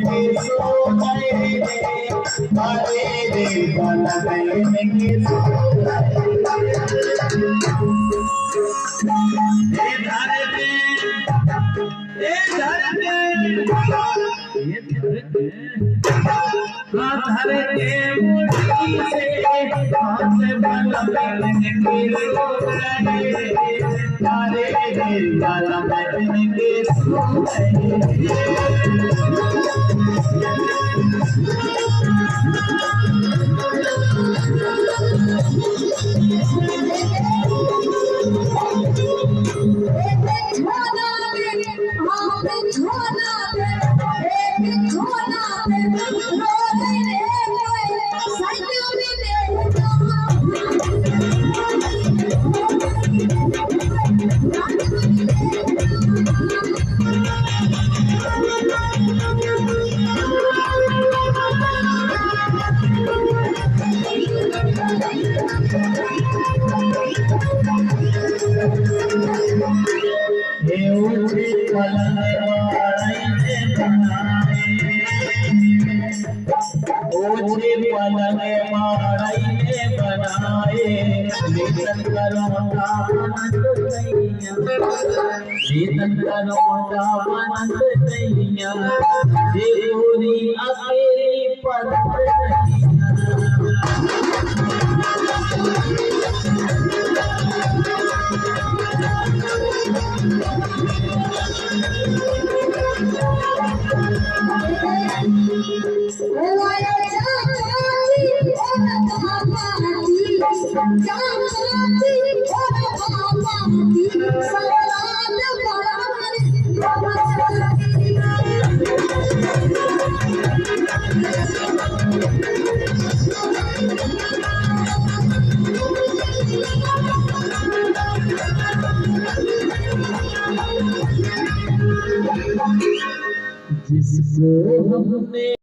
के सो गए अरे रे वाला बहन के सो धर के मुट्ठी से हाथ वाला बहन के सो गए अरे रे वाला बहन के सो गए जिसको हमने